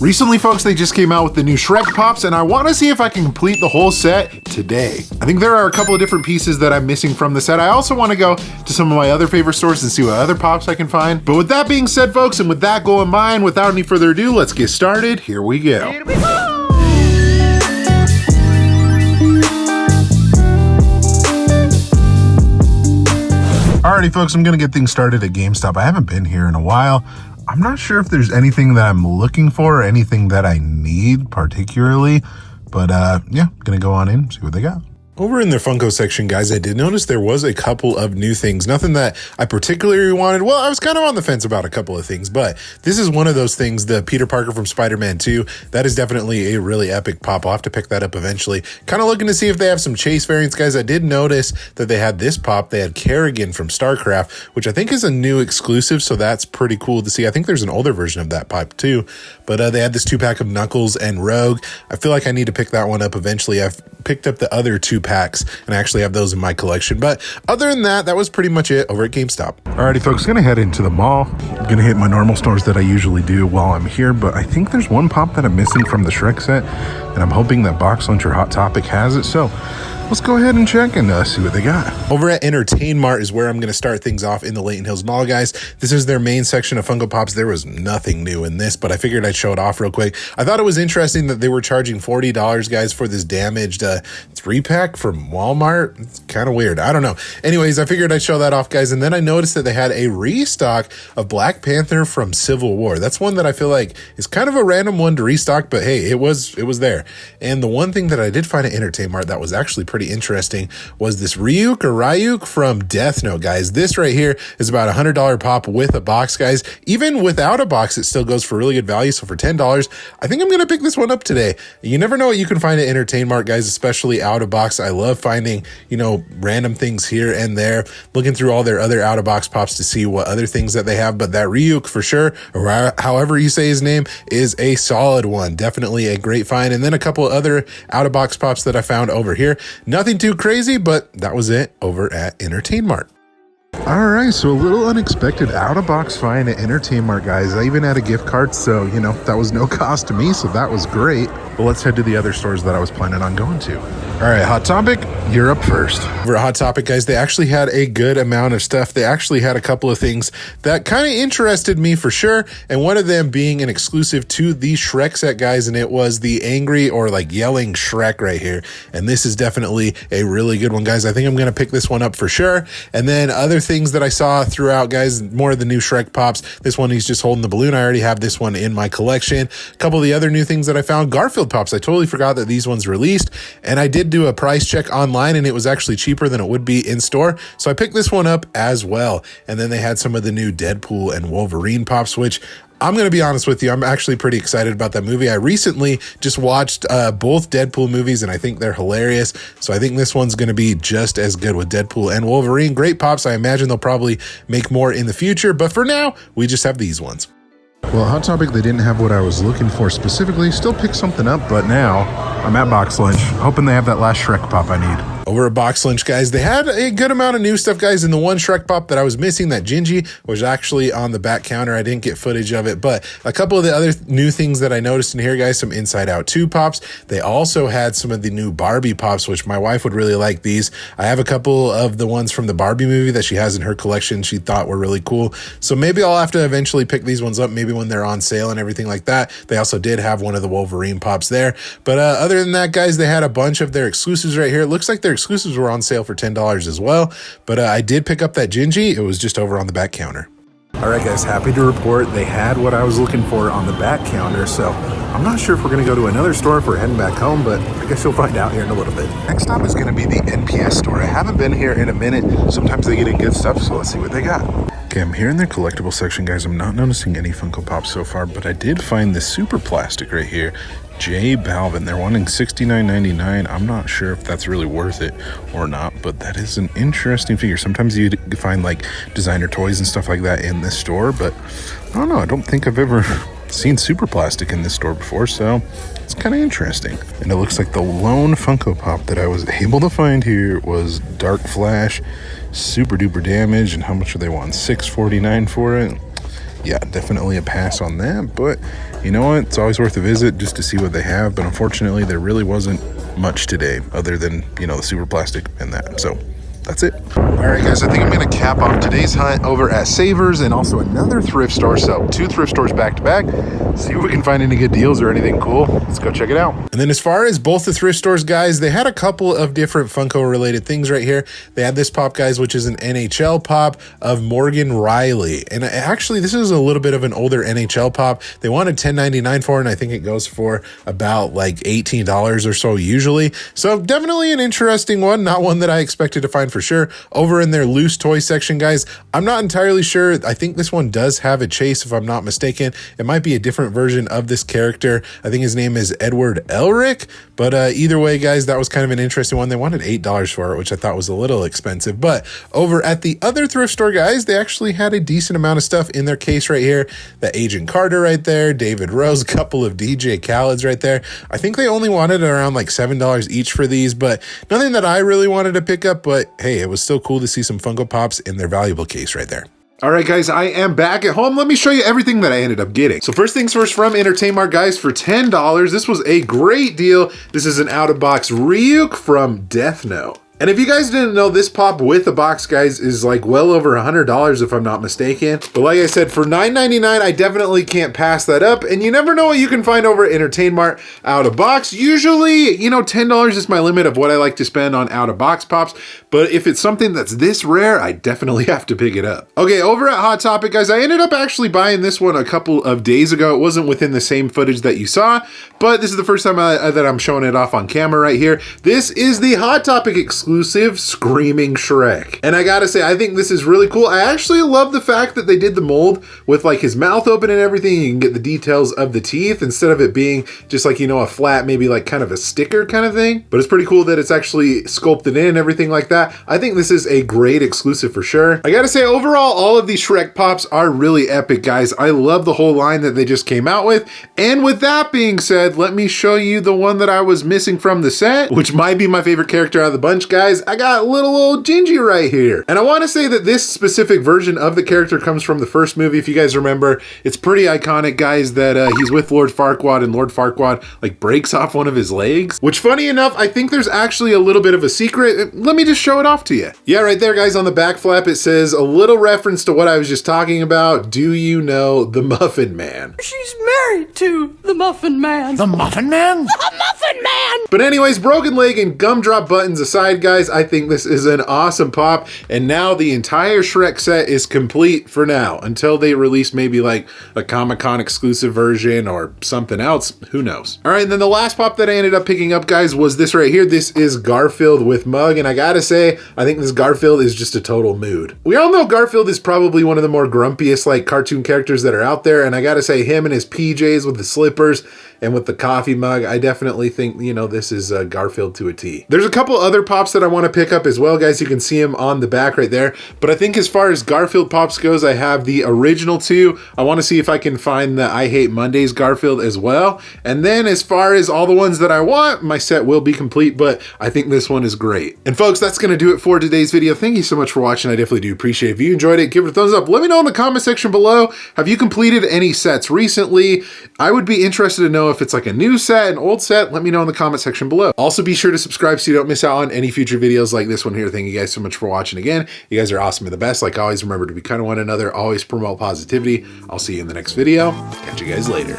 Recently, folks, they just came out with the new Shrek Pops, and I want to see if I can complete the whole set today. I think there are a couple of different pieces that I'm missing from the set. I also want to go to some of my other favorite stores and see what other Pops I can find. But with that being said, folks, and with that goal in mind, without any further ado, let's get started. Here we go. Here we go! Alrighty, folks, I'm gonna get things started at GameStop. I haven't been here in a while. I'm not sure if there's anything that I'm looking for or anything that I need particularly, but yeah, gonna go on in, see what they got. Over in their Funko section, guys, I did notice there was a couple of new things. Nothing that I particularly wanted. Well, I was kind of on the fence about a couple of things, but this is one of those things, the Peter Parker from Spider-Man 2. That is definitely a really epic pop. I'll have to pick that up eventually. Kind of looking to see if they have some Chase variants, guys. I did notice that they had this pop. They had Kerrigan from StarCraft, which I think is a new exclusive, so that's pretty cool to see. I think there's an older version of that pop too, but they had this 2-pack of Knuckles and Rogue. I feel like I need to pick that one up eventually. I've picked up the other 2 packs and I actually have those in my collection, but other than that, that was pretty much it over at GameStop. Alrighty, folks, gonna head into the mall. Gonna hit my normal stores that I usually do while I'm here, but I think there's one pop that I'm missing from the Shrek set, and I'm hoping that Box Lunch or Hot Topic has it, so let's go ahead and check and see what they got. Over at entertainMart is where I'm going to start things off in the Layton Hills Mall, guys. This is their main section of Funko Pops. There was nothing new in this, but I figured I'd show it off real quick. I thought it was interesting that they were charging $40, guys, for this damaged 3-pack from Walmart. It's kind of weird. I don't know. Anyways, I figured I'd show that off, guys. And then I noticed that they had a restock of Black Panther from Civil War. That's one that I feel like is kind of a random one to restock, but hey, it was there. And the one thing that I did find at entertainMart that was actually pretty interesting was this Ryuk from Death Note, guys. This right here is about $100 pop with a box, guys. Even without a box, it still goes for really good value. So for $10, I think I'm going to pick this one up today. You never know what you can find at entertainMart, guys, especially out of box. I love finding, random things here and there, looking through all their other out of box pops to see what other things that they have. But that Ryuk for sure, or however you say his name, is a solid one. Definitely a great find. And then a couple of other out of box pops that I found over here. Nothing too crazy, but that was it over at entertainMart. All right, so a little unexpected out-of-box find at entertainMart, guys. I even had a gift card, so, that was no cost to me, so that was great. But let's head to the other stores that I was planning on going to. All right, Hot Topic, you're up first. Over at Hot Topic, guys, they actually had a good amount of stuff. They actually had a couple of things that kind of interested me for sure, and one of them being an exclusive to the Shrek set, guys, and it was the angry or like yelling Shrek right here. And this is definitely a really good one, guys. I think I'm going to pick this one up for sure. And then other things that I saw throughout, guys, more of the new Shrek Pops. This one, he's just holding the balloon. I already have this one in my collection. A couple of the other new things that I found, Garfield Pops. I totally forgot that these ones released, and I did do a price check online, and it was actually cheaper than it would be in store. So I picked this one up as well. And then they had some of the new Deadpool and Wolverine Pops, which I'm going to be honest with you, I'm actually pretty excited about that movie. I recently just watched both Deadpool movies, and I think they're hilarious. So I think this one's going to be just as good with Deadpool and Wolverine. Great pops. I imagine they'll probably make more in the future, but for now, we just have these ones. Well, Hot Topic, they didn't have what I was looking for specifically. Still picked something up, but now I'm at Box Lunch, hoping they have that last Shrek Pop I need. Over at Box Lunch, guys, they had a good amount of new stuff, guys. And the one Shrek Pop that I was missing, that Gingy, was actually on the back counter. I didn't get footage of it, but a couple of the other new things that I noticed in here, guys, some Inside Out 2 pops. They also had some of the new Barbie pops, which my wife would really like these. I have a couple of the ones from the Barbie movie that she has in her collection she thought were really cool. So maybe I'll have to eventually pick these ones up, maybe when they're on sale and everything like that. They also did have one of the Wolverine pops there. But other than that, guys, they had a bunch of their exclusives right here. It looks like their exclusives were on sale for $10 as well. But I did pick up that Gingy. It was just over on the back counter. All right, guys, happy to report they had what I was looking for on the back counter. So I'm not sure if we're going to go to another store if we're heading back home, but I guess you'll find out here in a little bit. Next stop is going to be the NPS store. I haven't been here in a minute. Sometimes they get in good stuff, so let's see what they got. Okay, I'm here in their collectible section, guys. I'm not noticing any Funko Pops so far, but I did find this super plastic right here. J Balvin, they're wanting $69.99. I'm not sure if that's really worth it or not, but that is an interesting figure. Sometimes you find like designer toys and stuff like that in this store, but I don't know. I don't think I've ever seen super plastic in this store before, so it's kind of interesting. And it looks like the lone Funko Pop that I was able to find here was Dark Flash, super duper damage. And how much are they wanting? $6.49 for it. Yeah, definitely a pass on that, but you know what? It's always worth a visit just to see what they have. But unfortunately, there really wasn't much today other than, you know, the super plastic and that. So that's it. All right, guys, I think I'm going to cap off today's hunt over at Savers and also another thrift store. So 2 thrift stores back to back. See if we can find any good deals or anything cool. Let's go check it out. And then as far as both the thrift stores, guys, they had a couple of different Funko related things right here. They had this pop, guys, which is an NHL pop of Morgan Riley. And actually, this is a little bit of an older NHL pop. They wanted $10.99 for it, and I think it goes for about like $18 or so usually. So definitely an interesting one, not one that I expected to find for sure. Over in their loose toy section, guys, I'm not entirely sure. I think this one does have a chase, if I'm not mistaken. It might be a different version of this character. I think his name is Edward Elric, but either way, guys, that was kind of an interesting one. They wanted $8 for it, which I thought was a little expensive. But over at the other thrift store, guys, they actually had a decent amount of stuff in their case right here. The Agent Carter right there, David Rose, a couple of DJ Khaled's right there. I think they only wanted around like $7 each for these, but nothing that I really wanted to pick up. But hey, it was still cool to see some Funko Pops in their valuable case right there. All right, guys, I am back at home. Let me show you everything that I ended up getting. So first things first, from entertainMart, guys, for $10. This was a great deal. This is an out-of-box Ryuk from Death Note. And if you guys didn't know, this pop with the box, guys, is like well over $100 if I'm not mistaken. But like I said, for $9.99, I definitely can't pass that up. And you never know what you can find over at entertainMart out of box. Usually, you know, $10 is my limit of what I like to spend on out of box pops. But if it's something that's this rare, I definitely have to pick it up. Okay, over at Hot Topic, guys, I ended up actually buying this one a couple of days ago. It wasn't within the same footage that you saw, but this is the first time that I'm showing it off on camera right here. This is the Hot Topic exclusive Screaming Shrek. And I gotta say, I think this is really cool. I actually love the fact that they did the mold with like his mouth open and everything. You can get the details of the teeth instead of it being just like, you know, a flat, maybe like kind of a sticker kind of thing. But it's pretty cool that it's actually sculpted in and everything like that. I think this is a great exclusive for sure. I gotta say, overall, all of these Shrek Pops are really epic, guys. I love the whole line that they just came out with. And with that being said, let me show you the one that I was missing from the set, which might be my favorite character out of the bunch, guys. I got little old Gingy right here. And I want to say that this specific version of the character comes from the first movie. If you guys remember, it's pretty iconic, guys, that he's with Lord Farquaad and Lord Farquaad like breaks off one of his legs, which funny enough, I think there's actually a little bit of a secret. Let me just show it off to you. Yeah, right there, guys, on the back flap, it says a little reference to what I was just talking about. Do you know the Muffin Man? She's married to the Muffin Man. The Muffin Man? The Muffin Man! But anyways, broken leg and gumdrop buttons aside, guys, I think this is an awesome pop. And now the entire Shrek set is complete for now, until they release maybe like a Comic-Con exclusive version or something else. Who knows? All right, and then the last pop that I ended up picking up, guys, was this right here. This is Garfield with Mug. And I gotta say, I think this Garfield is just a total mood. We all know Garfield is probably one of the more grumpiest like cartoon characters that are out there. And I gotta say, him and his PJs with the slippers and with the coffee mug, I definitely think, you know, this is Garfield to a T. There's a couple other pops that I want to pick up as well, guys. You can see them on the back right there. But I think as far as Garfield pops goes, I have the original two. I want to see if I can find the I Hate Mondays Garfield as well. And then as far as all the ones that I want, my set will be complete, but I think this one is great. And folks, that's going to do it for today's video. Thank you so much for watching. I definitely do appreciate it. If you enjoyed it, give it a thumbs up. Let me know in the comment section below. Have you completed any sets recently? I would be interested to know if it's like a new set, an old set. Let me know in the comment section below. Also, be sure to subscribe so you don't miss out on any future videos like this one here. Thank you guys so much for watching again. You guys are awesome and the best. Like always, remember to be kind of one another. Always promote positivity. I'll see you in the next video. Catch you guys later.